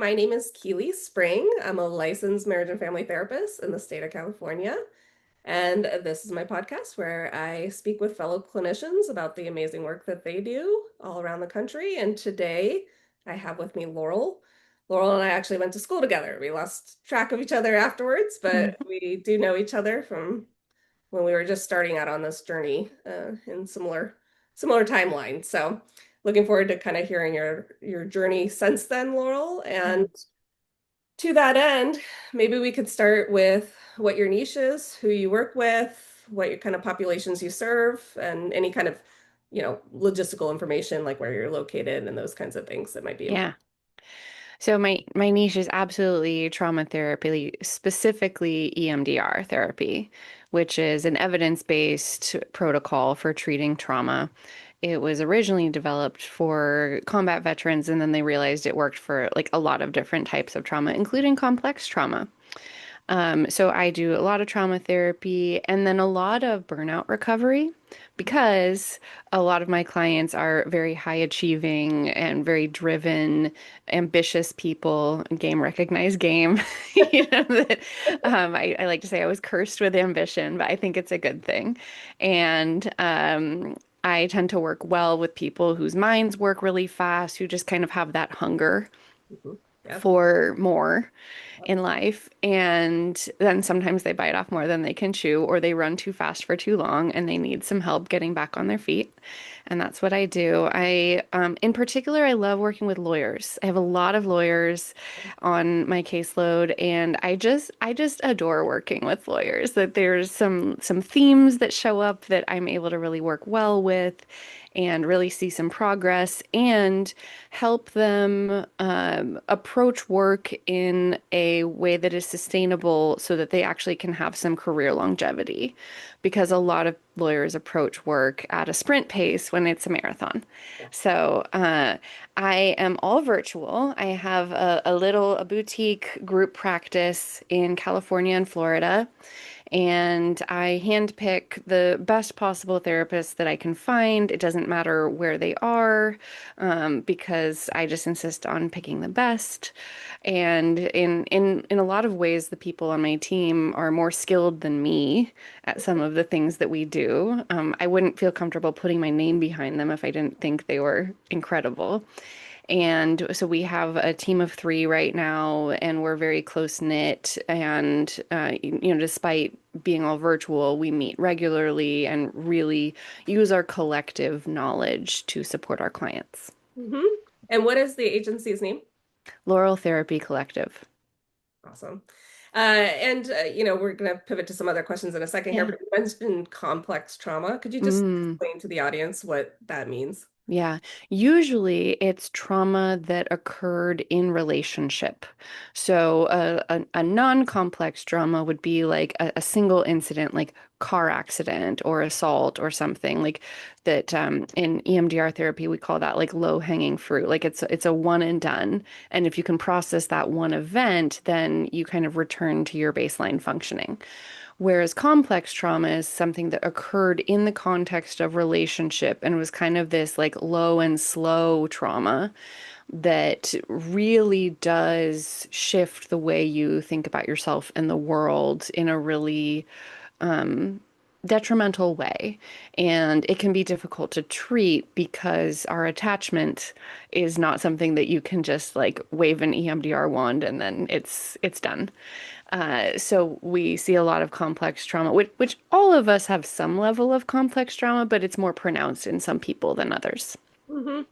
My name is Keely Spring. I'm a licensed marriage and family therapist in the state of California. And this is my podcast where I speak with fellow clinicians about the amazing work that they do all around the country. And today I have with me Laurel. Laurel and I actually went to school together. We lost track of each other afterwards, but Mhm. we do know each other from when we were just starting out on this journey in similar timelines. So looking forward to kind of hearing your journey since then, Laurel. Yeah. And to that end, maybe we could start with what your niche is, who you work with, what your kind of populations you serve, and any kind of, logistical information like where you're located and those kinds of things that might be important. Yeah. So my niche is absolutely trauma therapy, specifically EMDR therapy, which is an evidence-based protocol for treating trauma. It was originally developed for combat veterans, and then they realized it worked for like a lot of different types of trauma, including complex trauma. So I do a lot of trauma therapy and then a lot of burnout recovery because a lot of my clients are very high achieving and very driven, ambitious people, game recognized game. I like to say I was cursed with ambition, but I think it's a good thing. And I tend to work well with people whose minds work really fast, who just kind of have that hunger Mhm. Yeah. for more in life. And then sometimes they bite off more than they can chew, or they run too fast for too long and they need some help getting back on their feet. And that's what I do. In particular, I love working with lawyers. I have a lot of lawyers on my caseload, and I just adore working with lawyers. That there's some themes that show up that I'm able to really work well with and really see some progress and help them approach work in a way that is sustainable so that they actually can have some career longevity. Because a lot of lawyers approach work at a sprint pace when it's a marathon. So I am all virtual. I have a boutique group practice in California and Florida, and I handpick the best possible therapists that I can find. It doesn't matter where they are, because I just insist on picking the best. And in a lot of ways, the people on my team are more skilled than me at some of the things that we do. I wouldn't feel comfortable putting my name behind them if I didn't think they were incredible. And so we have a team of three right now, and we're very close knit. And, despite being all virtual, we meet regularly and really use our collective knowledge to support our clients. Hmm. And what is the agency's name? Laurel Therapy Collective. Awesome. We're going to pivot to some other questions in a second here, Yeah. but you mentioned complex trauma. Could you just Mm. explain to the audience what that means? Yeah, usually it's trauma that occurred in relationship. So a non-complex trauma would be like a single incident, like car accident or assault or something like that. In EMDR therapy, we call that like low-hanging fruit. Like it's a one and done. And if you can process that one event, then you kind of return to your baseline functioning. Whereas complex trauma is something that occurred in the context of relationship and was kind of this like low and slow trauma that really does shift the way you think about yourself and the world in a really detrimental way. And it can be difficult to treat because our attachment is not something that you can just like wave an EMDR wand and then it's done. So we see a lot of complex trauma, which all of us have some level of complex trauma, but it's more pronounced in some people than others. Hmm.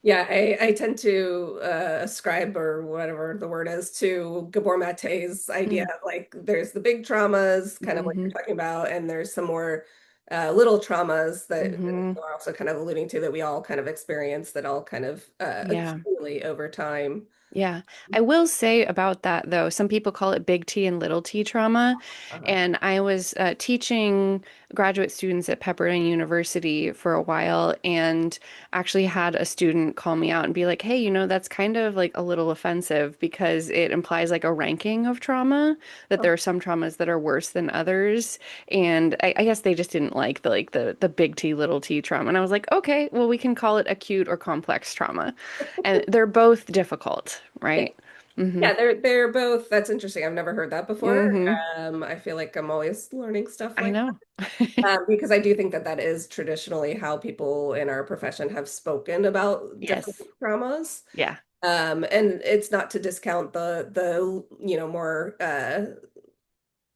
Yeah, I tend to ascribe or whatever the word is to Gabor Mate's idea Mm. of like there's the big traumas, kind of like Hmm. you're talking about, and there's some more little traumas that Hmm. you're also kind of alluding to that we all kind of experience that all kind of Yeah. accumulate over time. Yeah, I will say about that though, some people call it big T and little t trauma. Uh-huh. And I was teaching graduate students at Pepperdine University for a while and actually had a student call me out and be like, hey, that's kind of like a little offensive because it implies like a ranking of trauma, that there are some traumas that are worse than others. And I guess they just didn't like the big T, little t trauma. And I was like, okay, well, we can call it acute or complex trauma. And they're both difficult, Yeah. right? Mm-hmm. Yeah, they're both. That's interesting. I've never heard that before. Mm-hmm. I feel like I'm always learning stuff I like know. that, because I do think that that is traditionally how people in our profession have spoken about different Yes. traumas. Yeah. And it's not to discount the more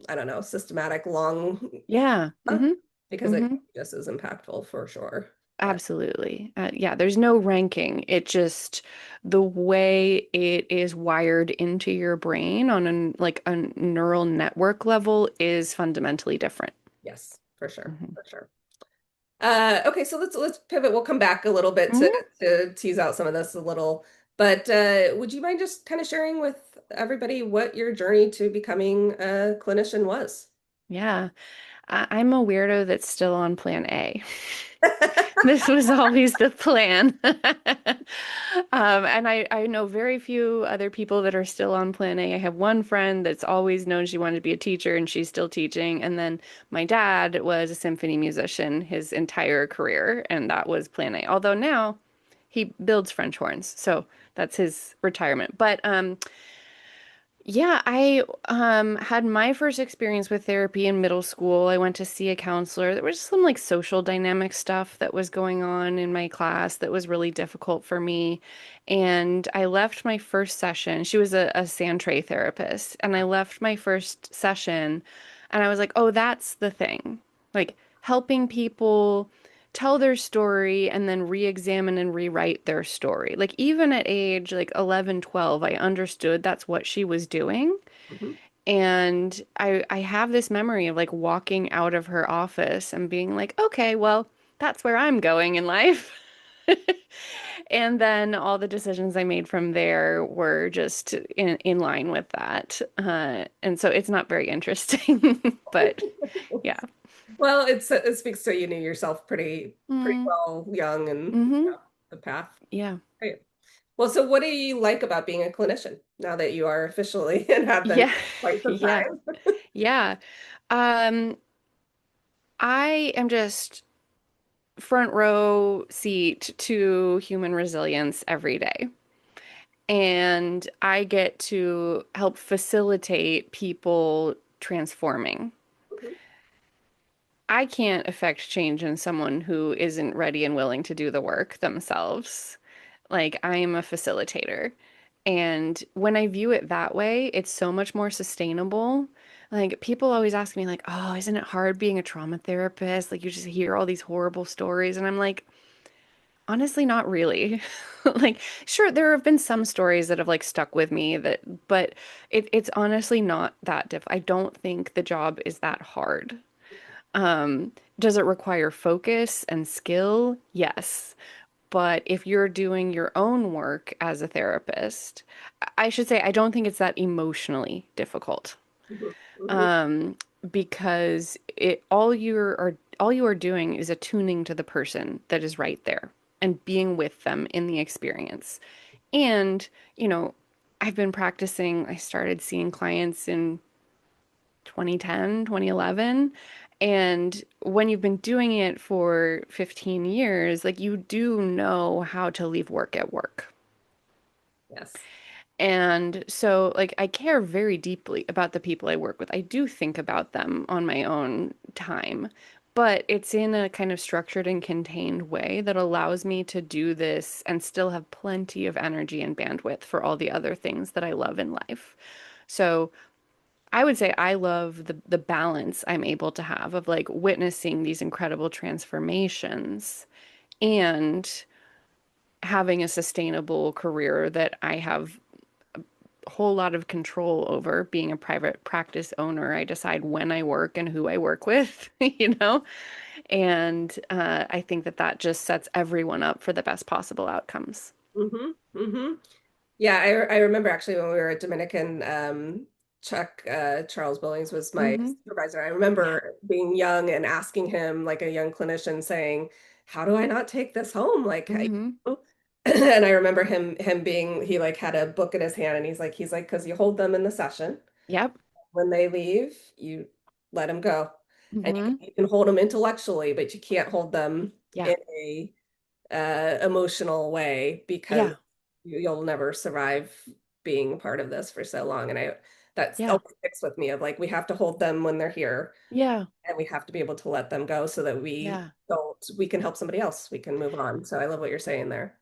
I don't know, systematic long, Yeah. Mm-hmm. because it Mm-hmm. just is impactful for sure. Absolutely. Yeah, there's no ranking. It just the way it is wired into your brain on a neural network level is fundamentally different. Yes, for sure, Hmm. for sure. Okay, so let's pivot. We'll come back a little bit Hmm. to tease out some of this a little. But would you mind just kind of sharing with everybody what your journey to becoming a clinician was? Yeah. I'm a weirdo that's still on plan A. This was always the plan. And I know very few other people that are still on plan A. I have one friend that's always known she wanted to be a teacher and she's still teaching. And then my dad was a symphony musician his entire career, and that was plan A. Although now he builds French horns, so that's his retirement. But yeah, I had my first experience with therapy in middle school. I went to see a counselor. There was some like social dynamic stuff that was going on in my class that was really difficult for me. And I left my first session. She was a sand tray therapist, and I left my first session and I was like, "Oh, that's the thing." Like helping people tell their story and then re-examine and rewrite their story. Like even at age like 11, 12, I understood that's what she was doing. Mhm. And I have this memory of like walking out of her office and being like, "Okay, well, that's where I'm going in life." And then all the decisions I made from there were just in line with that. And so it's not very interesting, but yeah. Well, it speaks to you knew yourself pretty Mm, well young, and mm-hmm. the path. Yeah. Right. Well, so what do you like about being a clinician now that you are officially and have been Yeah. quite some Yeah. time? Yeah. Um, I am just front row seat to human resilience every day. And I get to help facilitate people transforming. Mhm. I can't affect change in someone who isn't ready and willing to do the work themselves. Like, I am a facilitator. And when I view it that way, it's so much more sustainable. Like, people always ask me, like, oh, isn't it hard being a trauma therapist? Like, you just hear all these horrible stories. And I'm like, honestly, not really. Like, sure, there have been some stories that have like stuck with me but it's honestly not that diff. I don't think the job is that hard. Does it require focus and skill? Yes. But if you're doing your own work as a therapist, I should say I don't think it's that emotionally difficult. Mhm. Mhm. Um, because all you are doing is attuning to the person that is right there and being with them in the experience. And, you know, I've been practicing, I started seeing clients in 2010, 2011. And when you've been doing it for 15 years, like you do know how to leave work at work. Yes. And so, like, I care very deeply about the people I work with. I do think about them on my own time, but it's in a kind of structured and contained way that allows me to do this and still have plenty of energy and bandwidth for all the other things that I love in life. So, I would say I love the balance I'm able to have of like witnessing these incredible transformations and having a sustainable career that I have a whole lot of control over. Being a private practice owner, I decide when I work and who I work with, you know? And I think that that just sets everyone up for the best possible outcomes. Hmm. Hmm. Yeah, I remember actually when we were at Dominican, Chuck Charles Billings was my Hmm. supervisor. I Yeah. remember being young and asking him, like a young clinician, saying, "How do I not take this home?" Like, Hmm. and I remember him being he like had a book in his hand, and he's like, because you hold them in the session. Yep. When they leave, you let them go, and Hmm. you can hold them intellectually, but you can't hold them Yeah. in a emotional way, because Yeah. you'll never survive being part of this for so long. And that's Yeah. always sticks with me of like, we have to hold them when they're here Yeah. and we have to be able to let them go so that Yeah. we can help somebody else. We can move on. So I love what you're saying there.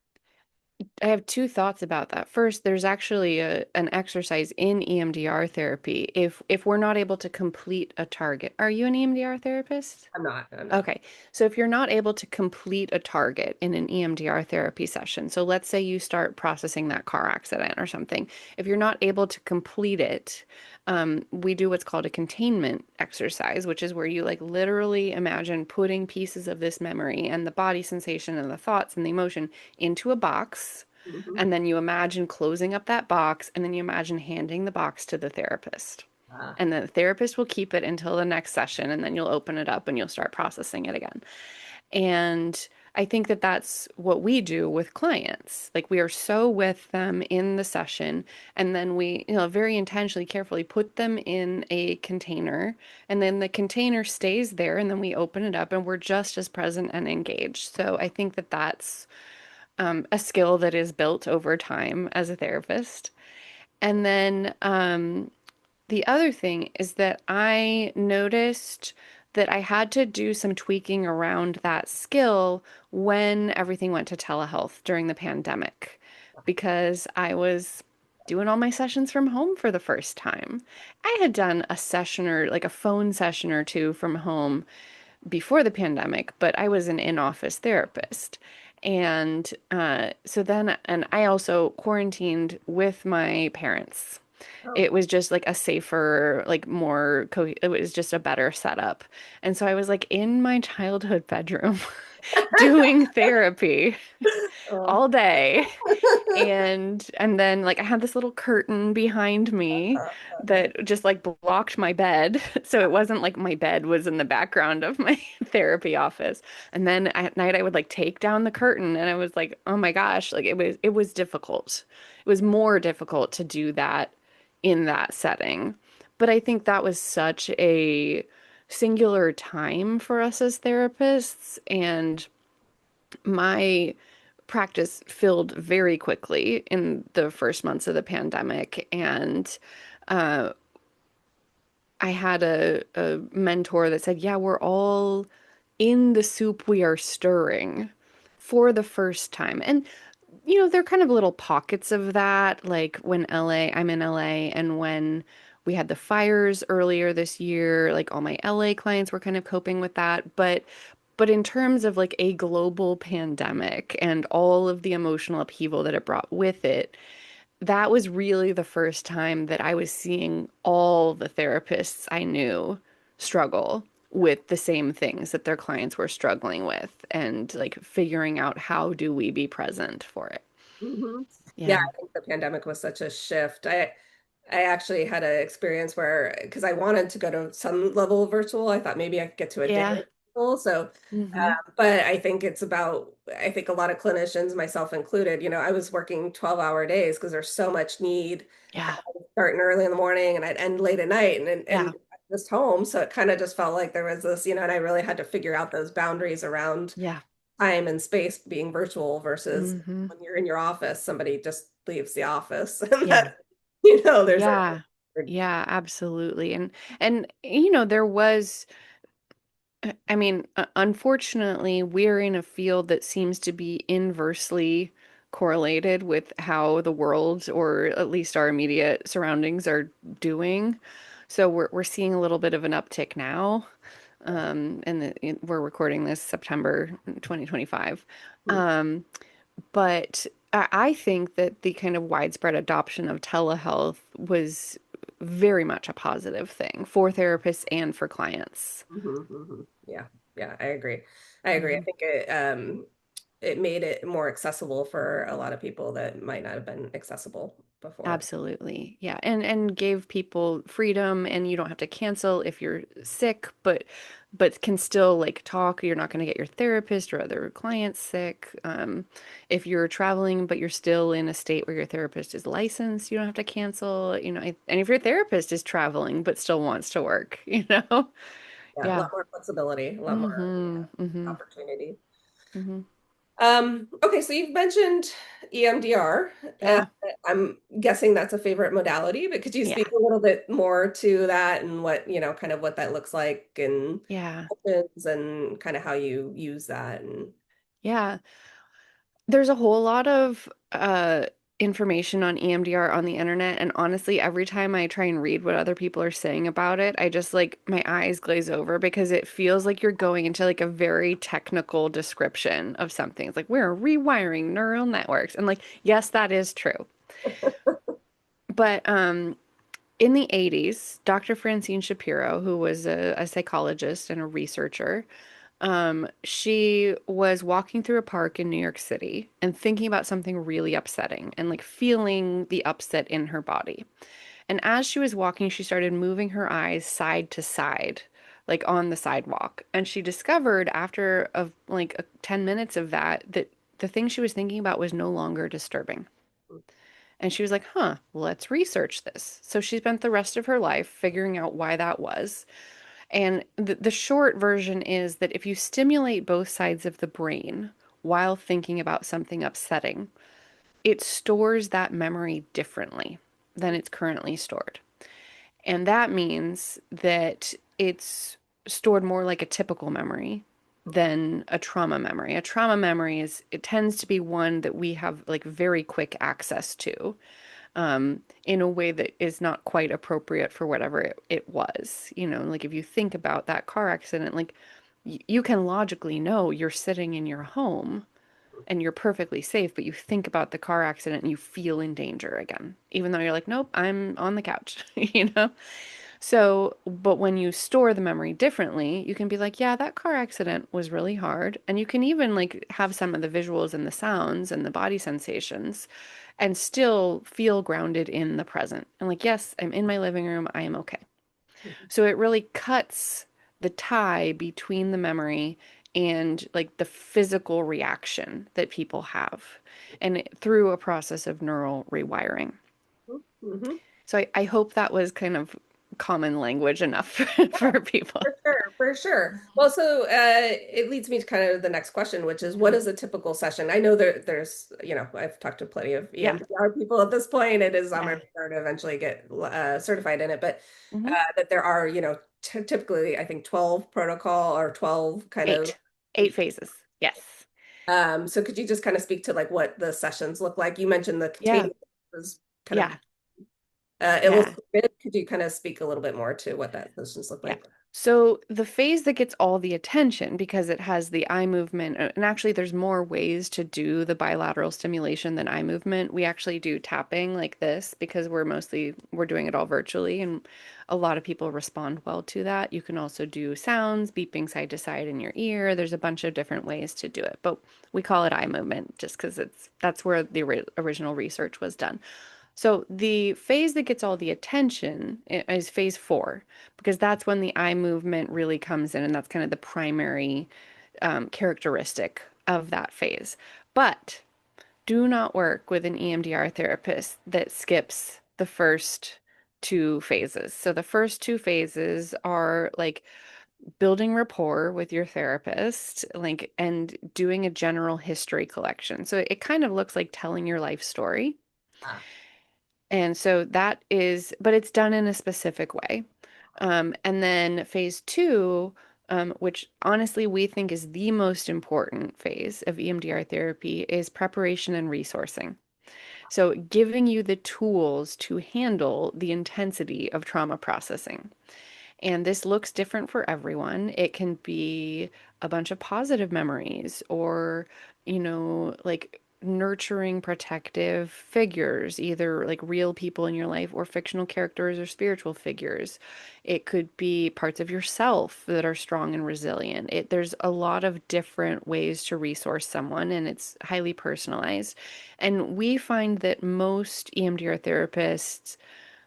I have two thoughts about that. First, there's actually an exercise in EMDR therapy. If we're not able to complete a target, are you an EMDR therapist? I'm not. Okay. So if you're not able to complete a target in an EMDR therapy session, so let's say you start processing that car accident or something, if you're not able to complete it, we do what's called a containment exercise, which is where you like literally imagine putting pieces of this memory and the body sensation and the thoughts and the emotion into a box. Mhm. And then you imagine closing up that box, and then you imagine handing the box to the therapist. Ah, And the therapist will keep it until the next session, and then you'll open it up and you'll start processing it again. And I think that that's what we do with clients. Like we are so with them in the session, and then we, very intentionally, carefully put them in a container, and then the container stays there, and then we open it up and we're just as present and engaged. So I think that that's a skill that is built over time as a therapist. And then the other thing is that I noticed that I had to do some tweaking around that skill when everything went to telehealth during the pandemic because I was doing all my sessions from home for the first time. I had done a session or like a phone session or two from home before the pandemic, but I was an in-office therapist. And so then, and I also quarantined with my parents. oh, It was just like a safer, like more, it was just a better setup. And so I was like in my childhood bedroom doing therapy oh. all day. And then like I had this little curtain behind me that just like blocked my bed. So it wasn't like my bed was in the background of my therapy office. And then at night I would like take down the curtain and I was like, "Oh my gosh, like it was difficult. It was more difficult to do that in that setting." But I think that was such a singular time for us as therapists, and my practice filled very quickly in the first months of the pandemic. And uh, I had a mentor that said, "Yeah, we're all in the soup we are stirring for the first time." And, there are kind of little pockets of that, like when I'm in LA, and when we had the fires earlier this year, like all my LA clients were kind of coping with that. But in terms of like a global pandemic and all of the emotional upheaval that it brought with it, that was really the first time that I was seeing all the therapists I knew struggle with the same things that their clients were struggling with, and like figuring out how do we be present for it. Mhm. Yeah, Yeah. I think the pandemic was such a shift. I actually had an experience where because I wanted to go to some level of virtual, I thought maybe I could get to a day Yeah. of virtual. So, Hmm. but I think a lot of clinicians, myself included, I was working 12-hour days because there's so much need Yeah. starting early in the morning and I'd end late at night Yeah. and just home. So it kind of just felt like there was this, and I really had to figure out those boundaries around Yeah. time and space being virtual versus Hmm. when you're in your office, somebody just leaves the office and Yeah. that, there's a Yeah. Yeah, absolutely. And there was, I mean, unfortunately, we're in a field that seems to be inversely correlated with how the world, or at least our immediate surroundings, are doing. So we're seeing a little bit of an uptick now. We're recording this September 2025. Um, but I think that the kind of widespread adoption of telehealth was very much a positive thing for therapists and for clients. Yeah, yeah, I agree. I agree. I Mhm. think it made it more accessible for a lot of people that might not have been accessible before. Absolutely. Yeah. And gave people freedom, and you don't have to cancel if you're sick, but can still like talk. You're not going to get your therapist or other clients sick. If you're traveling but you're still in a state where your therapist is licensed, you don't have to cancel, and if your therapist is traveling but still wants to work, you know? Yeah, a Yeah. lot more flexibility, a lot more Mm-hmm. Mm-hmm. opportunity. Mm-hmm. Okay, so you've mentioned EMDR, and Yeah. I'm guessing that's a favorite modality, but could you Yeah. speak a little bit more to that and what, kind of what that looks like and Yeah. options and kind of how you use that and Yeah. There's a whole lot of information on EMDR on the internet, and honestly, every time I try and read what other people are saying about it, I just like my eyes glaze over because it feels like you're going into like a very technical description of something. It's like we're rewiring neural networks, and like yes, that is true. But in the 80s, Dr. Francine Shapiro, who was a psychologist and a researcher, she was walking through a park in New York City and thinking about something really upsetting and like feeling the upset in her body. And as she was walking, she started moving her eyes side to side, like on the sidewalk. And she discovered after of like 10 minutes of that that the thing she was thinking about was no longer disturbing. And she was like, huh, let's research this. So she spent the rest of her life figuring out why that was. And the short version is that if you stimulate both sides of the brain while thinking about something upsetting, it stores that memory differently than it's currently stored. And that means that it's stored more like a typical memory than a trauma memory. A trauma memory it tends to be one that we have like very quick access to in a way that is not quite appropriate for whatever it was. Like if you think about that car accident, like you can logically know you're sitting in your home and you're perfectly safe, but you think about the car accident and you feel in danger again, even though you're like, nope, I'm on the couch, you know? So, but when you store the memory differently, you can be like, yeah, that car accident was really hard. And you can even like have some of the visuals and the sounds and the body sensations and still feel grounded in the present. And like, yes, I'm in my living room. I am okay. So it really cuts the tie between the memory and like the physical reaction that people have through a process of neural rewiring. hmm So I hope that was kind of common language enough for people. For sure, for sure. Well, so it leads me to kind of the next question, which is what is a typical session? I know there's, I've talked to plenty of Yeah. EMDR people at this point. It is on my Yeah. radar to eventually get certified in it, but Hmm. that there are, typically, I think 12 protocol or 12 kind of. 8 phases. Yes. So could you just kind of speak to like what the sessions look like? You mentioned the Yeah. contagion was kind of Yeah. Yeah. illustrated. Could you kind of speak a little bit more to what that sessions look Yeah. like? So the phase that gets all the attention because it has the eye movement, and actually there's more ways to do the bilateral stimulation than eye movement. We actually do tapping like this because we're doing it all virtually and a lot of people respond well to that. You can also do sounds, beeping side to side in your ear. There's a bunch of different ways to do it, but we call it eye movement just because that's where the original research was done. So the phase that gets all the attention is phase 4, because that's when the eye movement really comes in, and that's kind of the primary characteristic of that phase. But do not work with an EMDR therapist that skips the first 2 phases. So the first 2 phases are like building rapport with your therapist, like, and doing a general history collection. So it kind of looks like telling your life story. Ah, And so that is, but it's done in a specific way. And then phase 2, which honestly we think is the most important phase of EMDR therapy, is preparation and resourcing. So giving you the tools to handle the intensity of trauma processing. And this looks different for everyone. It can be a bunch of positive memories or, like nurturing protective figures, either like real people in your life or fictional characters or spiritual figures. It could be parts of yourself that are strong and resilient. There's a lot of different ways to resource someone and it's highly personalized. And we find that most EMDR therapists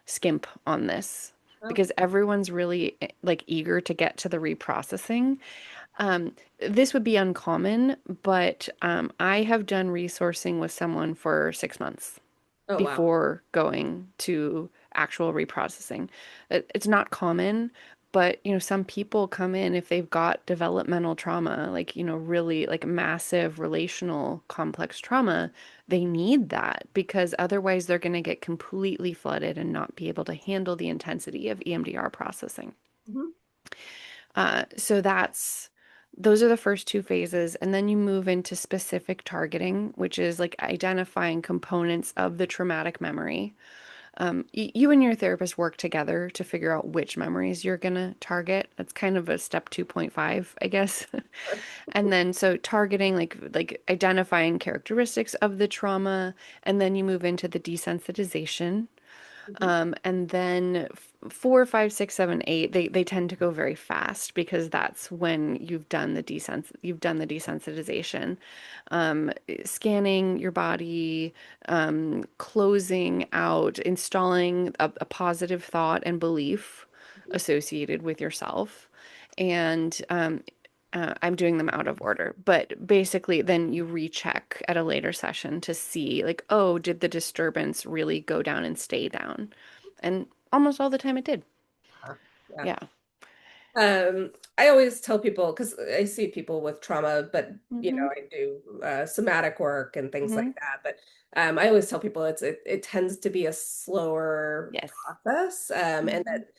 skimp on this oh, because everyone's really like eager to get to the reprocessing. This would be uncommon, but I have done resourcing with someone for 6 months oh, wow. before going to actual reprocessing. It's not common, But, some people come in if they've got developmental trauma, like, really like massive relational complex trauma, they need that because otherwise they're going to get completely flooded and not be able to handle the intensity of EMDR processing. Mhm. So those are the first two phases. And then you move into specific targeting, which is like identifying components of the traumatic memory. You and your therapist work together to figure out which memories you're going to target. That's kind of a step 2.5, I guess. And then so targeting like identifying characteristics of the trauma, and then you move into the desensitization. Mhm. And then four, five, six, seven, eight, they tend to go very fast because that's when you've done the desensitization, scanning your body, closing out, installing a positive thought and belief associated with yourself, and I'm doing them out of order, but basically, then you recheck at a later session to see, like, oh, did the disturbance really go down and stay down? And almost all the time it did. Yeah. Yeah. I always tell people because I see people with trauma, but Mm-hmm. I do somatic work and things Mm-hmm. like that. But I always tell people it tends to be a slower Yes. process, and Mm-hmm. that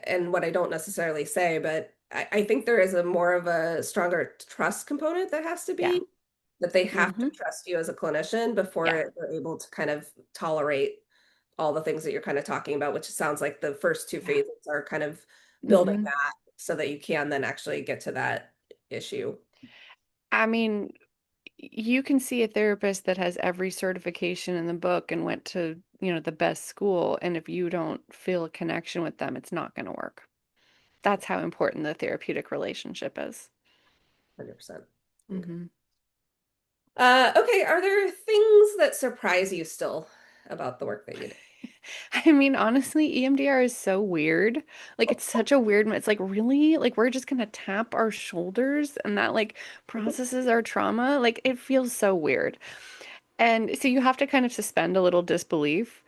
and what I don't necessarily say, but I think there is a more of a stronger trust component that has to Yeah. be that they have to Mm-hmm. trust you as a clinician before Yeah. they're able to kind of tolerate all the things that you're kind of talking about, which sounds like the first two Yeah. phases are kind of building Mm-hmm. that so that you can then actually get to that issue. I mean, you can see a therapist that has every certification in the book and went to, the best school, and if you don't feel a connection with them, it's not going to work. That's how important the therapeutic relationship is. 100%. Okay. Mm-hmm. Okay, are there things that surprise you still about the work that you do? I mean, honestly, EMDR is so weird. Like, it's such a weird, it's like, really? Like, we're just gonna tap our shoulders and that, like, processes our trauma? Like, it feels so weird. And so you have to kind of suspend a little disbelief.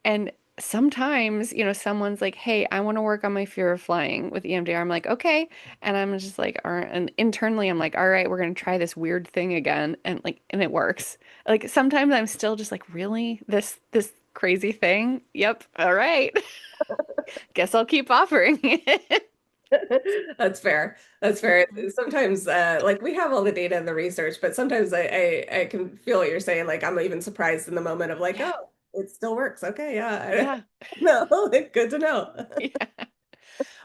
And sometimes, someone's like, hey, I want to work on my fear of flying with EMDR. I'm like, okay. And I'm just like, all right. And internally, I'm like, all right, we're going to try this weird thing again. And it works. Like sometimes I'm still just like, really? This crazy thing? Yep. All right. Guess I'll keep offering it. That's fair. That's fair. Sometimes, like we have all the data and the research, but sometimes I can feel what you're saying. Like I'm even surprised in the moment of like, Yeah. oh, it still works. Okay, yeah. Yeah. No, like, good to know. Yeah.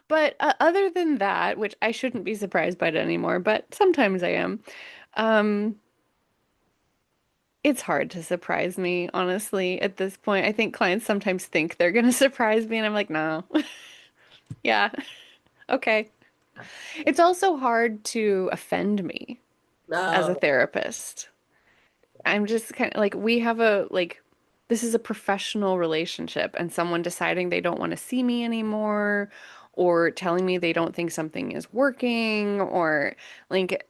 But other than that, which I shouldn't be surprised by it anymore, but sometimes I am. Um, It's hard to surprise me, honestly, at this point. I think clients sometimes think they're going to surprise me, and I'm like, no. Yeah, okay. It's also hard to offend me as a No. therapist. I'm just kind of like, this is a professional relationship, and someone deciding they don't want to see me anymore, or telling me they don't think something is working, or like,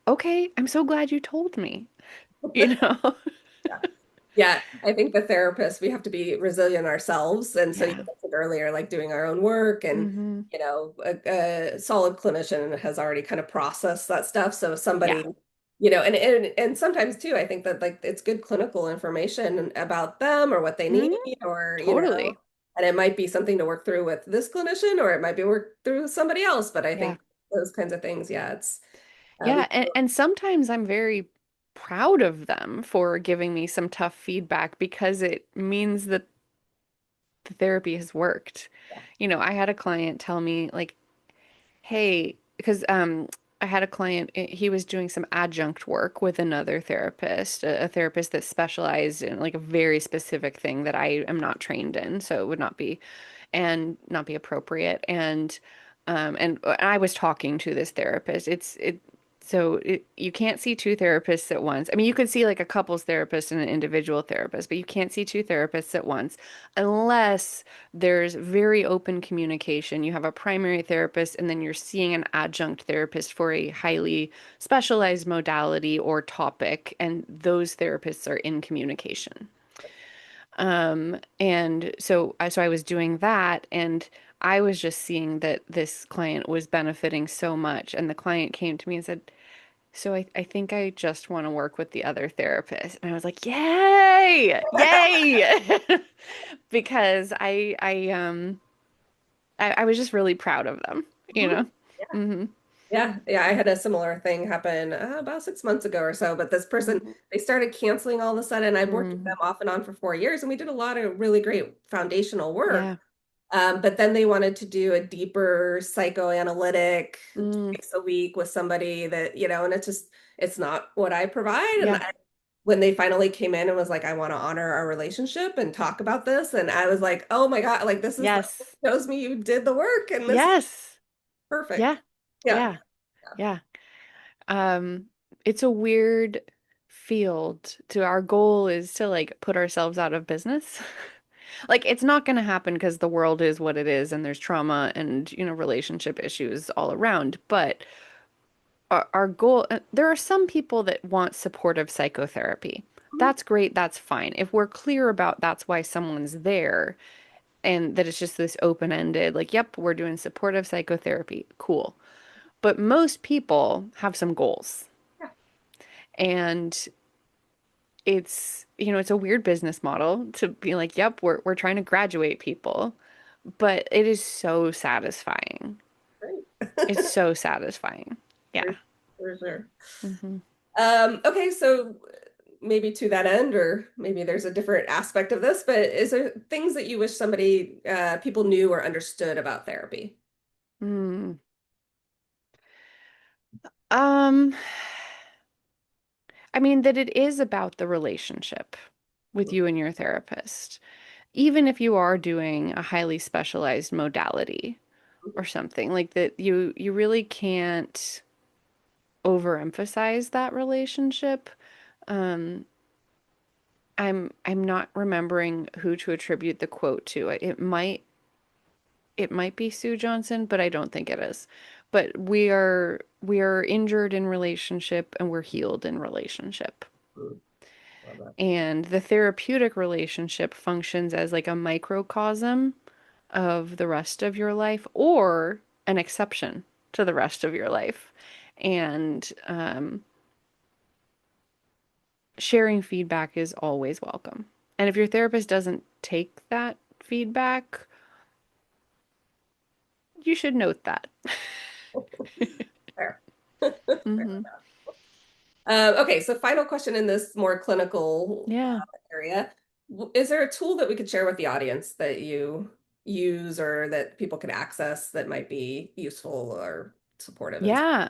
okay, I'm so glad you told me, you know? Yeah. Yeah, I think the therapist, we have to be resilient ourselves. And so you Yeah. mentioned earlier, like doing our own work and, Hmm. a solid clinician has already kind of processed that stuff. So Yeah. somebody, and sometimes too, I think that like it's good clinical information about them or what they need Hmm. or, Totally. and it might be something to work through with this clinician or it might be work through with somebody else. But I Yeah. think those kinds of things, yeah, it's, we, Yeah, and sometimes I'm very proud of them for giving me some tough feedback because it means that the therapy has worked. I had a client tell me like, "Hey," because I had a client, he was doing some adjunct work with another therapist, a therapist that specialized in like a very specific thing that I am not trained in, so it would not be appropriate. And I was talking to this therapist. You can't see two therapists at once. I mean, you could see like a couples therapist and an individual therapist, but you can't see two therapists at once unless there's very open communication. You have a primary therapist and then you're seeing an adjunct therapist for a highly specialized modality or topic, and those therapists are in communication. And so I was doing that, and I was just seeing that this client was benefiting so much. And the client came to me and said, so I think I just want to work with the other therapist. And I was like, yay, yay. Because I was just really proud of them, you Mhm. know? Hmm. Yeah, yeah, I had a similar thing happen about 6 months ago or so. But this person, Hmm. they started canceling all of a sudden. I've worked with them Hmm. off and on for 4 years, and we did a lot of really great foundational work. Yeah. But then they wanted to do a deeper psychoanalytic Mm. twice a week with somebody that, and it's not what I provide. And Yeah. when they finally came in and was like, I want to honor our relationship and talk about this. And I was like, oh my God, like this is like, Yes. shows me you did the work and this is Yes. perfect. Yeah. Yeah. Yeah. Yeah. Um, it's a weird field to our goal is to like put ourselves out of business. Like it's not going to happen because the world is what it is and there's trauma and, relationship issues all around. But our goal, there are some people that want supportive psychotherapy. Mhm. That's great. That's fine. If we're clear about that's why someone's there and that it's just this open-ended, like, yep, we're doing supportive psychotherapy. Cool. But most people have some goals. Yeah. And it's a weird business model to be like, yep, we're trying to graduate people, but it is so satisfying. Great. It's so satisfying. For, Yeah. for sure. Hmm. Okay, so maybe to that end, or maybe there's a different aspect of this, but is there things that you wish people knew or understood about therapy? Mm. Um, I mean that it is about the relationship with you and your therapist. Even if you are doing a highly specialized modality or something like that, you really can't overemphasize that relationship. Um, I'm not remembering who to attribute the quote to. It might be Sue Johnson, but I don't think it is. But we are injured in relationship and we're healed in relationship. Mm, love that. And the therapeutic relationship functions as like a microcosm of the rest of your life or an exception to the rest of your life. And sharing feedback is always welcome. And if your therapist doesn't take that feedback, you should note that. Fair. Hmm. Okay, so final question in this more clinical Yeah. area. Is there a tool that we could share with the audience that you use or that people could access that might be useful or supportive and Yeah.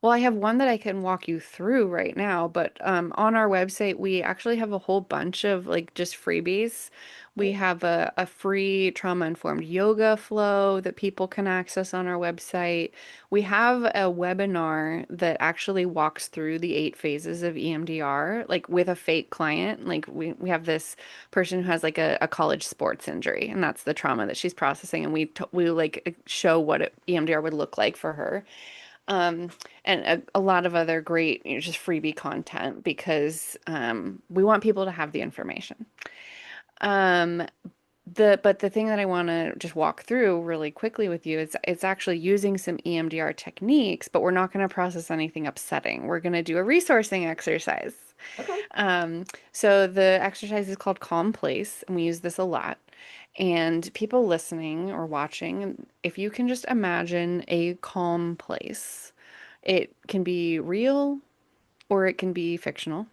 Well, I have one that I can walk you through right now, but on our website, we actually have a whole bunch of like just freebies. We have a free trauma-informed yoga flow that people can access on our website. We have a webinar that actually walks through the 8 phases of EMDR, like with a fake client. Like we have this person who has like a college sports injury, and that's the trauma that she's processing, and we like show what EMDR would look like for her. um, and a lot of other great, just freebie content because we want people to have the information. Um, but the thing that I want to just walk through really quickly with you is it's actually using some EMDR techniques, but we're not going to process anything upsetting. We're going to do a resourcing exercise. okay. So the exercise is called Calm Place, and we use this a lot. And people listening or watching, if you can just imagine a calm place, it can be real or it can be fictional.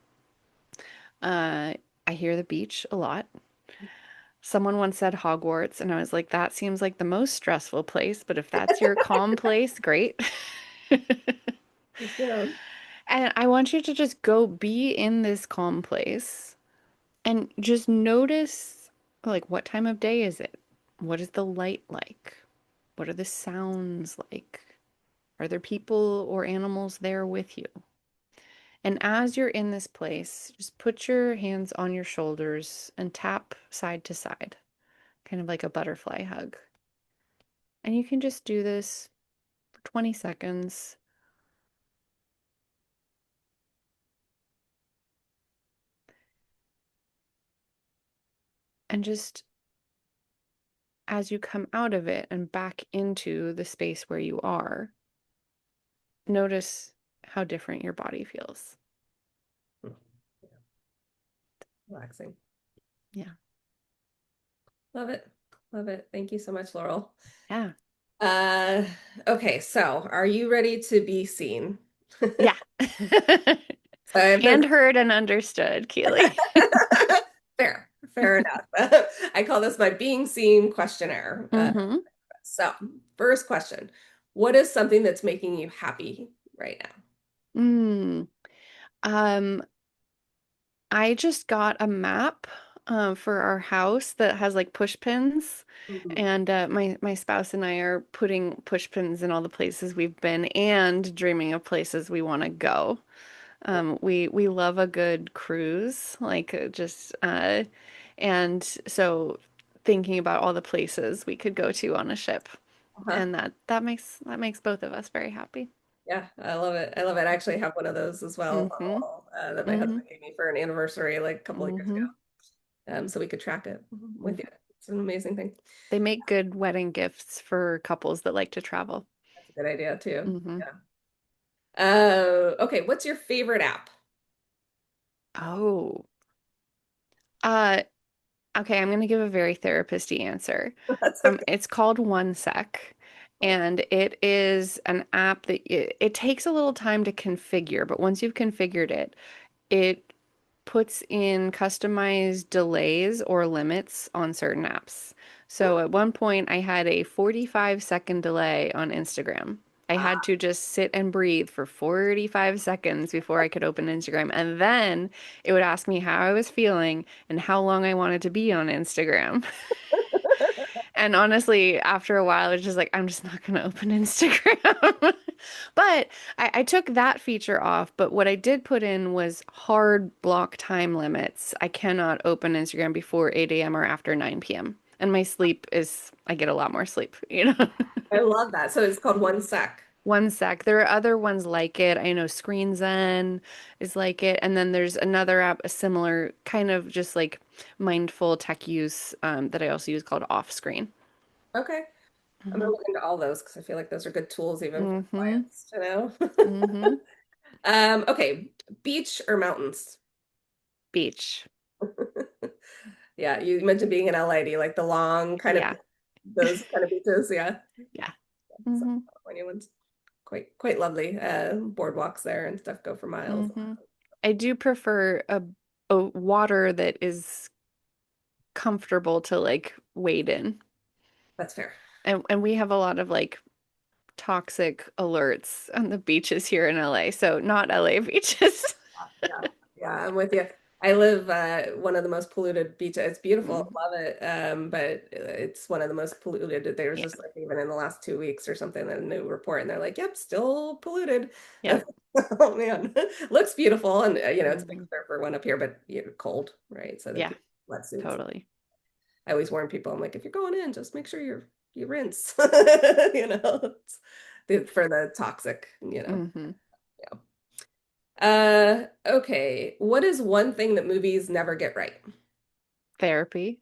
Uh, I hear the beach a lot. Someone once said Hogwarts, and I was like, that seems like the most stressful place, but if that's your calm place, great. Keep going. And I want you to just go be in this calm place and just notice, like, what time of day is it? What is the light like? What are the sounds like? Are there people or animals there with you? And as you're in this place, just put your hands on your shoulders and tap side to side, kind of like a butterfly hug. And you can just do this for 20 seconds. And just as you come out of it and back into the space where you are, notice how different your body feels. Hmm. Relaxing. Yeah. Love it. Love it. Thank you so much, Laurel. Yeah. Uh, okay, so are you ready to be seen? Yeah. So I have And the heard and understood, Keely. fair, fair enough. I call this my being seen questionnaire. Mm-hmm. So, first question, what is something that's making you happy right now? Mm. Um, I just got a map for our house that has like push pins, Mhm. and my spouse and I are putting push pins in all the places we've been and dreaming of places we want to go. We love a good cruise, like and so thinking about all the places we could go to on a ship, Uh-huh. and that makes both of us very happy. Yeah, I love it. I love it. I actually have one of those as well, Mm-hmm. that my Mm-hmm. husband gave me for an anniversary like a couple of years Mm-hmm. ago. So we could track it with Mm-hmm. you. It's an amazing thing. They make good wedding gifts for couples that like to travel. That's a good idea too. Hmm. Yeah. Okay, what's your favorite app? Oh. Uh, okay, I'm gonna give a very therapist-y answer. That's okay. It's called One Sec, and it is an app that it takes a little time to configure, but once you've configured it, it puts in customized delays or limits on certain apps. So at one point, I had a 45-second delay on Instagram. I had Ah, to just sit and breathe for 45 seconds before I could open Instagram. And then it would ask me how I was feeling and how long I wanted to be on Instagram. And honestly, after a while, it's just like, I'm just not going to open Instagram. But I took that feature off. But what I did put in was hard block time limits. I cannot open Instagram before 8 a.m. or after 9 p.m. And my sleep is, I get a lot more sleep, you know? I love that. So it's called One Sec. One sec. There are other ones like it. I know Screen Zen is like it. And then there's another app, a similar kind of just like mindful tech use that I also use called Off Screen. Okay. I'm gonna Hmm. look into all those because I feel like those are good tools even for Hmm. clients to know. Hmm. Okay, beach or mountains? Beach. Yeah, you mentioned being in LA. Do you like the long kind of Yeah. those kind of beaches? Yeah. Yeah. Some Hmm. California ones quite lovely. Boardwalks there and stuff go for miles. Hmm. I do prefer a water that is comfortable to like wade in. That's fair. And we have a lot of like toxic alerts on the beaches here in LA. So not LA beaches. Yeah, yeah, I'm with you. I live one of the most polluted beaches. It's beautiful, Hmm. love it. But it's one of the most polluted. There was Yeah. just like even in the last 2 weeks or something, a new report, and they're like, "Yep, still polluted." Yeah. Oh man, looks beautiful, and it's a big Hmm. surfer one up here, but cold, right? So they Yeah. keep wetsuits. Totally. I always warn people, I'm like, if you're going in, just make sure you rinse, for the toxic. Hmm. Yeah. Okay. What is one thing that movies never get right? Therapy.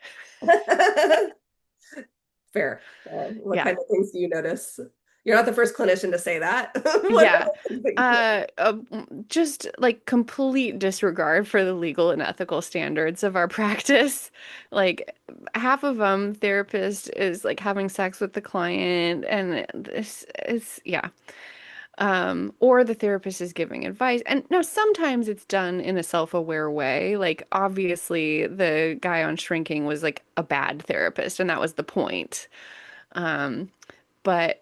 Fair. What Yeah. kind of things do you notice? You're not the first clinician to say that. What Yeah. are the things that Just like complete disregard for the legal and ethical standards of our practice. Like half of them, therapist is like having sex with the client, and this is, yeah. Or the therapist is giving advice. And now sometimes it's done in a self-aware way. Like obviously the guy on Shrinking was like a bad therapist, and that was the point. Um, but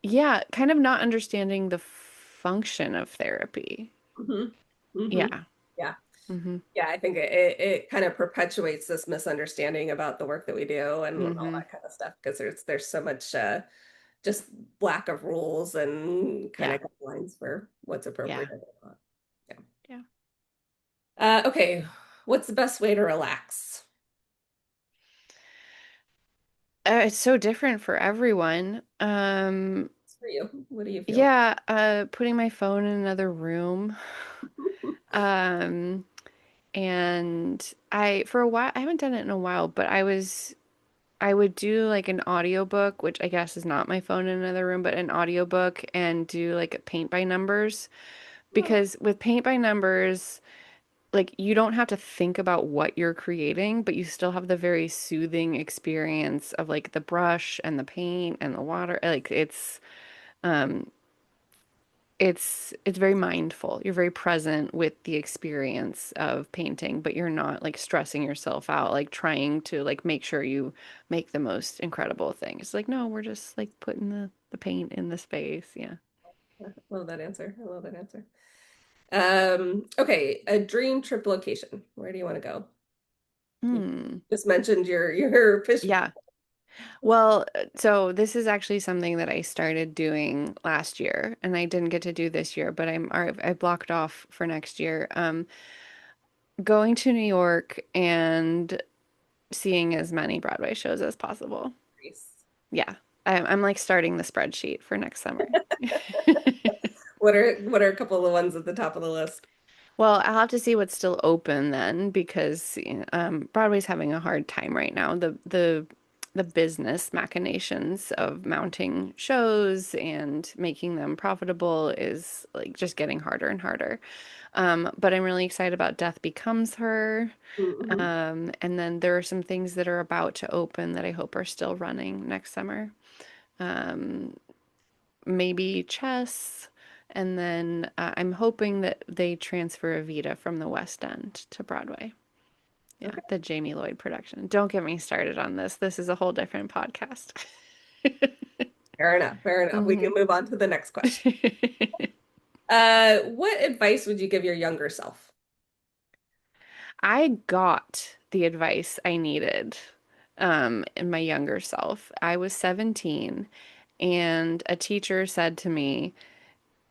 yeah, kind of not understanding the function of therapy. Mhm. Mhm. Yeah. Yeah. Hmm. Yeah, I think it kind of perpetuates this misunderstanding about the work that we do and all Hmm. that kind of stuff because there's so much just lack of rules and kind Yeah. of guidelines for what's Yeah. appropriate. Yeah. Yeah. Okay, what's the best way to relax? It's so different for everyone. For you, what do you feel? Yeah, putting my phone in another room. Um, And for a while, I haven't done it in a while, but I would do like an audiobook, which I guess is not my phone in another room, but an audiobook and do like a paint by numbers. Oh, Because with paint by numbers, like you don't have to think about what you're creating, but you still have the very soothing experience of like the brush and the paint and the water. Like um it's very mindful. You're very present with the experience of painting, but you're not like stressing yourself out, like trying to like make sure you make the most incredible thing. It's like, no, we're just like putting the paint in the space. Yeah. I love that answer. I love that answer. Okay, a dream trip location. Where do you want to go? You Hmm. just mentioned your fish. Yeah. Well, so this is actually something that I started doing last year, and I didn't get to do this year, but I blocked off for next year. Going to New York and seeing as many Broadway shows as possible. Yeah, I'm like starting the spreadsheet for next summer. What are a couple of the ones at the top of the list? Well, I'll have to see what's still open then because Broadway's having a hard time right now. The business machinations of mounting shows and making them profitable is like just getting harder and harder. But I'm really excited about Death Becomes Her. Mhm. And then there are some things that are about to open that I hope are still running next summer. Um, Maybe chess. And then I'm hoping that they transfer Evita from the West End to Broadway. Yeah, Okay, the Jamie Lloyd production. Don't get me started on this. This is a whole different podcast. fair enough. Fair enough. We can Mhm. move on to the next question. What advice would you give your younger self? I got the advice I needed in my younger self. I was 17, and a teacher said to me,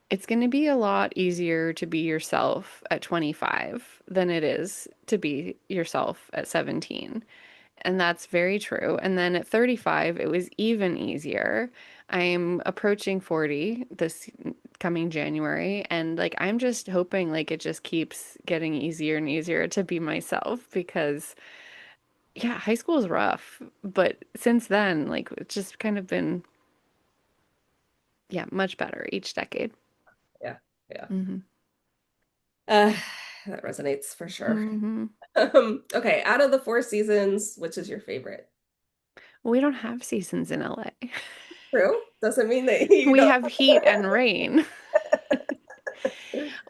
it's going to be a lot easier to be yourself at 25 than it is to be yourself at 17. And that's very true. And then at 35, it was even easier. I'm approaching 40 this coming January, and like I'm just hoping like it just keeps getting easier and easier to be myself because yeah, high school is rough, but since then, like it's just kind of been yeah, much better each decade. Yeah, yeah. Hmm. Uh, that resonates for sure. Hmm. Okay, out of the four seasons, which is your favorite? We don't have seasons in LA. True. Doesn't mean that you We don't. have heat and rain.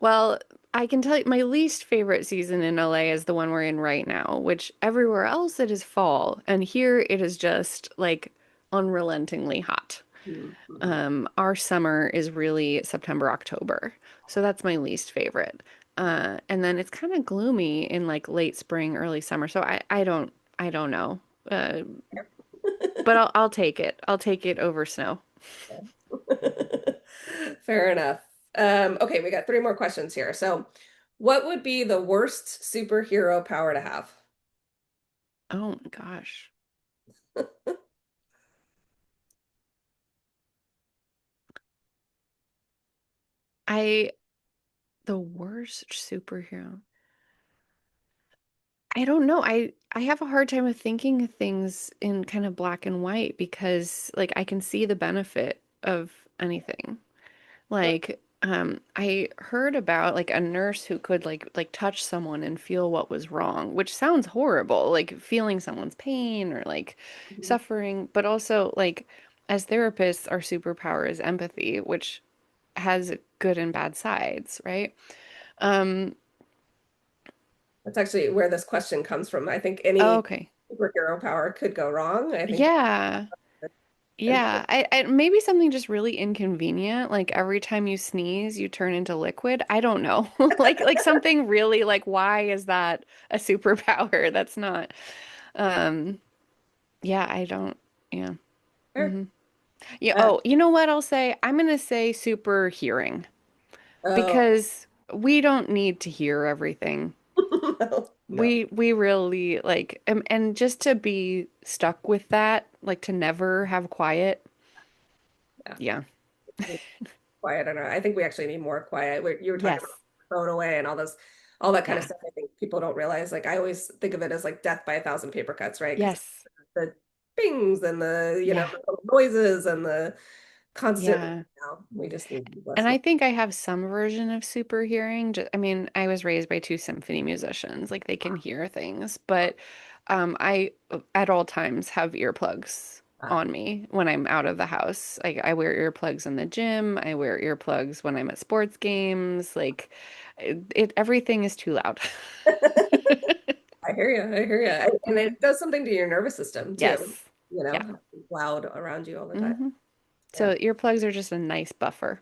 Well, I can tell you my least favorite season in LA is the one we're in right now, which everywhere else it is fall, and here it is just like unrelentingly hot. Mhm. Our summer is really September, October, so that's my least favorite. And then it's kind of gloomy in like late spring, early summer. So I don't know. Uh, but I'll take it. I'll take it over snow. Fair enough. Okay, we got three more questions here. So, what would be the worst superhero power to have? Oh my gosh. I the worst superhero. I don't know. I have a hard time of thinking of things in kind of black and white because like I can see the benefit of anything. Like I heard about like a nurse who could like touch someone and feel what was wrong, which sounds horrible, like feeling someone's pain or like Mhm. suffering, but also like as therapists our superpower is empathy, which has good and bad sides, right? Um That's actually where this question comes from. I think oh, any okay. superhero power could go wrong. I think Yeah. empathy. Yeah, maybe something just really inconvenient, like every time you sneeze, you turn into liquid. I don't know. Like something really like why is that a superpower? That's not. Um yeah, I don't yeah. Fair. Hmm. Yeah, Uh, oh, you know what I'll say? I'm gonna say super hearing oh, because we don't need to hear everything. no, no. We really like and just to be stuck with that, like to never have quiet. Yeah. Yeah. Quiet. I don't know. I think we actually need more quiet. You were talking about Yes. phone away and all those, all that kind of Yeah. stuff. I think people don't realize, like I always think of it as like death by a thousand paper cuts, right? Because Yes. the pings and the, Yeah. the little noises and the constant, Yeah. we just need And less I noise. think I have some version of super hearing. I mean, I was raised by two symphony musicians, like they can hear things, but I at all times have earplugs Ah. on me when I'm out of the house. I wear earplugs in the gym. I wear earplugs when I'm at sports games. Like everything is too loud. I hear you. I hear you. And it does something to your nervous system too, Yes. Yeah. loud around you all the time. hmm Yeah, So earplugs are just a nice buffer.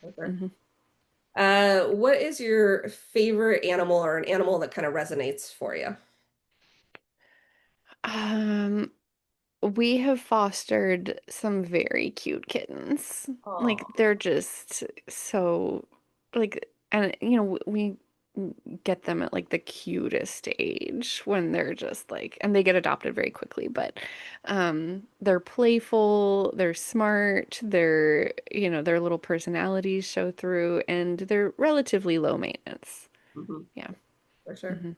for sure. hmm What is your favorite animal or an animal that kind of resonates for you? Um, We have fostered some very cute kittens. Like Oh. they're just so like and we get them at like the cutest age when they're just like and they get adopted very quickly, but they're playful, they're smart, their little personalities show through and they're relatively low maintenance. Hmm. Yeah. For sure. hmm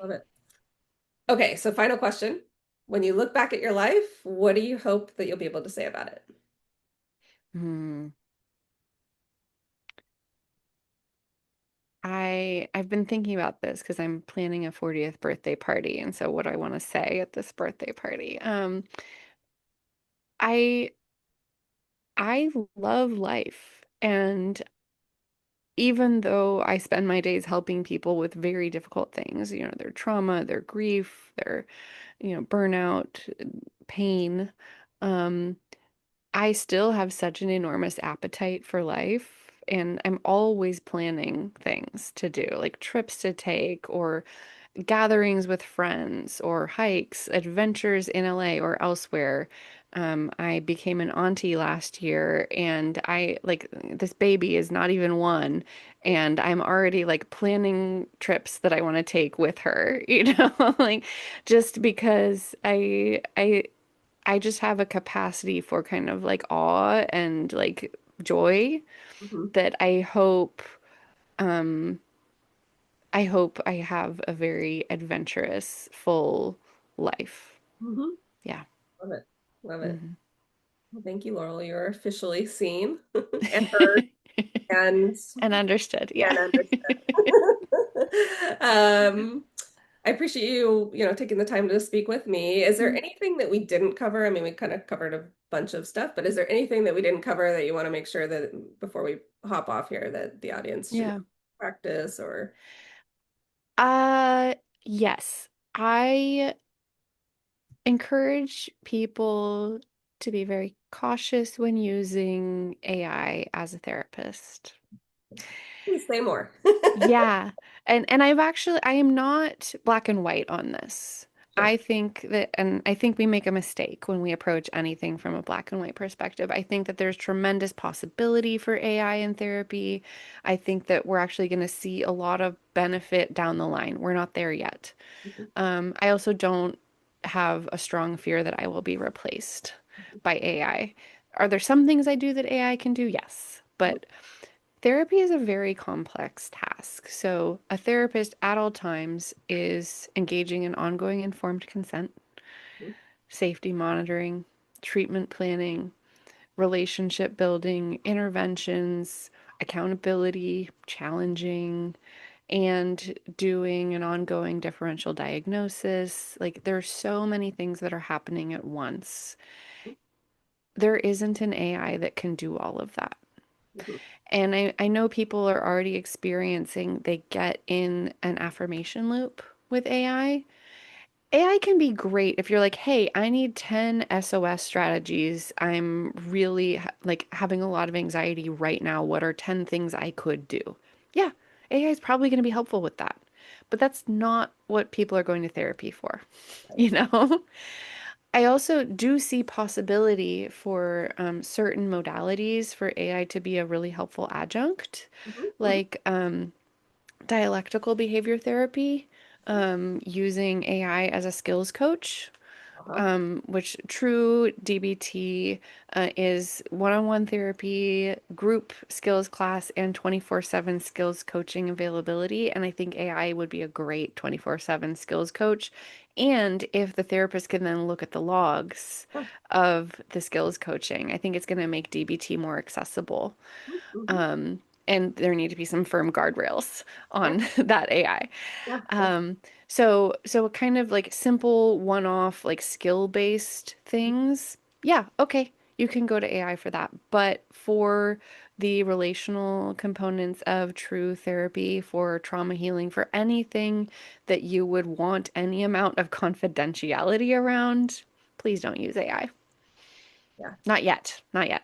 Love it. Okay, so final question. When you look back at your life, what do you hope that you'll be able to say about it? Hmm. I've been thinking about this because I'm planning a 40th birthday party, and so what do I want to say at this birthday party? I I love life, and even though I spend my days helping people with very difficult things, their trauma, their grief, their burnout, pain, um, I still have such an enormous appetite for life. And I'm always planning things to do, like trips to take, or gatherings with friends or hikes, adventures in LA or elsewhere. I became an auntie last year and I like this baby is not even one and I'm already like planning trips that I want to take with her, like just because I just have a capacity for kind of like awe and like joy Hmm. that um I hope I have a very adventurous, full life. Hmm. Yeah. Love it. Love it. hmm Well, thank you, Laurel. You're officially seen and heard and And understood. Yeah. understood. I appreciate you, taking the time to speak with me. Is there anything that we didn't cover? I mean, we kind of covered a bunch of stuff, but is there anything that we didn't cover that you want to make sure that before we hop off here that the audience should Yeah. practice or Uh, yes. I encourage people to be very cautious when using AI as a therapist. please say more? Yeah. And I am not black and white on this. Sure. I think we make a mistake when we approach anything from a black and white perspective. I think that there's tremendous possibility for AI in therapy. I think that we're actually going to see a lot of benefit down the line. We're not there yet. Mhm. I also don't have a strong fear that I will be replaced by AI. Are there some things I do that AI can do? Yes. But therapy is a very complex task. So, a therapist at all times is engaging in ongoing informed consent, Mhm. safety monitoring, treatment planning, relationship building, interventions, accountability, challenging, and doing an ongoing differential diagnosis. Like, there are so many things that are happening at once. There isn't an AI that can do all of that. Mhm. And I know people are already experiencing, they get in an affirmation loop with AI. AI can be great if you're like, hey, I need 10 SOS strategies. I'm really like having a lot of anxiety right now. What are 10 things I could do? Yeah, AI is probably going to be helpful with that. But that's not what people are going to therapy for, Right. you know? I also do see possibility for certain modalities for AI to be a really helpful adjunct, Mhm. Mhm. like dialectical behavior therapy, using AI as a skills coach. Uh-huh. which true DBT is one-on-one therapy, group skills class, and 24/7 skills coaching availability. And I think AI would be a great 24/7 skills coach. And if the therapist can then look at the logs Yeah. of the skills coaching, I think it's going to make DBT more accessible. Mm-hmm. Um, and there need to be some firm guardrails Yeah. on that AI. Yeah. Um, so kind of like simple one-off like skill-based things. Yeah, okay. You can go to AI for that. But for the relational components of true therapy, for trauma healing, for anything that you would want any amount of confidentiality around, please don't use AI. Yeah. Not yet. Not yet.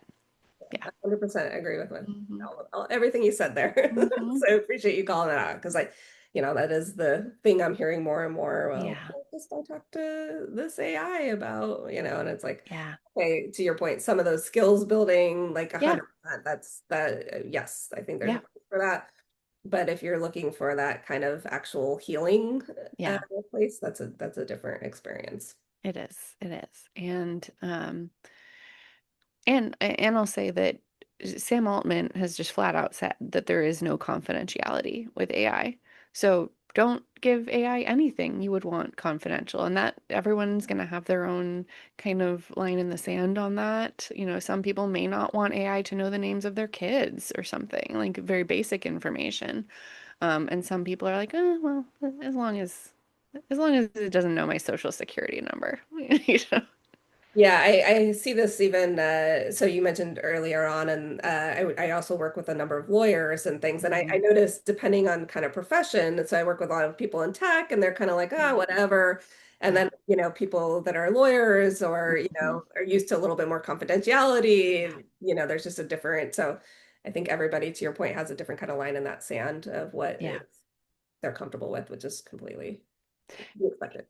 Yeah. 100% agree with Hmm. everything you said there. Hmm. So I appreciate you calling it out because that is the thing I'm hearing more and more. Well, Yeah. just don't talk to this AI about, and it's like, Yeah. okay, to your point, some of those skills building, like Yeah. 100%, that's that. Yes, I think there's a Yeah. place for that. But if you're looking for that kind of actual healing uh, Yeah. place, that's a different experience. It is. It is. And I'll say that Sam Altman has just flat out said that there is no confidentiality with AI. So don't give AI anything you would want confidential. And that everyone's going to have their own kind of line in the sand on that. Some people may not want AI to know the names of their kids or something, like very basic information. And some people are like, well, as long as it doesn't know my social security number, you know. Yeah, I see this even so you mentioned earlier on, and I also work with a number of lawyers and things, and I Mhm. noticed depending on kind of profession, so I work with a lot of people in tech, and they're kind of like, Yeah. oh, whatever. And Yeah. then, people that are lawyers or, Hmm. are used to a little bit more Yeah. confidentiality, there's just a different, so I think everybody, to your point, has a different kind of line in that sand of what Yeah. is they're comfortable with, which is completely expected.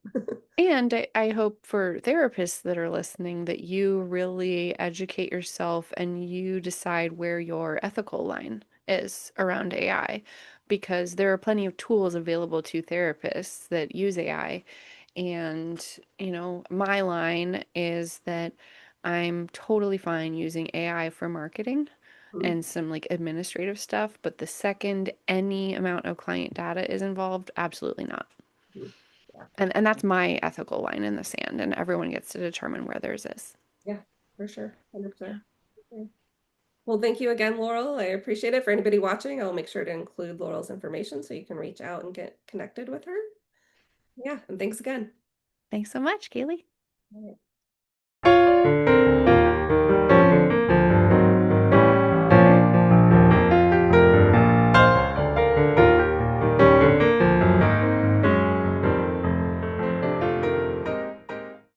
And I hope for therapists that are listening that you really educate yourself and you decide where your ethical line is around AI, because there are plenty of tools available to therapists that use AI. And, my line is that I'm totally fine using AI for marketing Mhm. and some like administrative stuff, but the second any amount of client data is involved, absolutely not. Mhm. Yeah, And that's my ethical line in the sand, and everyone gets to determine where theirs is. yeah, for sure. 100%. Yeah. Okay. Well, thank you again, Laurel. I appreciate it. For anybody watching, I'll make sure to include Laurel's information so you can reach out and get connected with her. Yeah, and thanks again. Thanks so much, Kaylee. All right.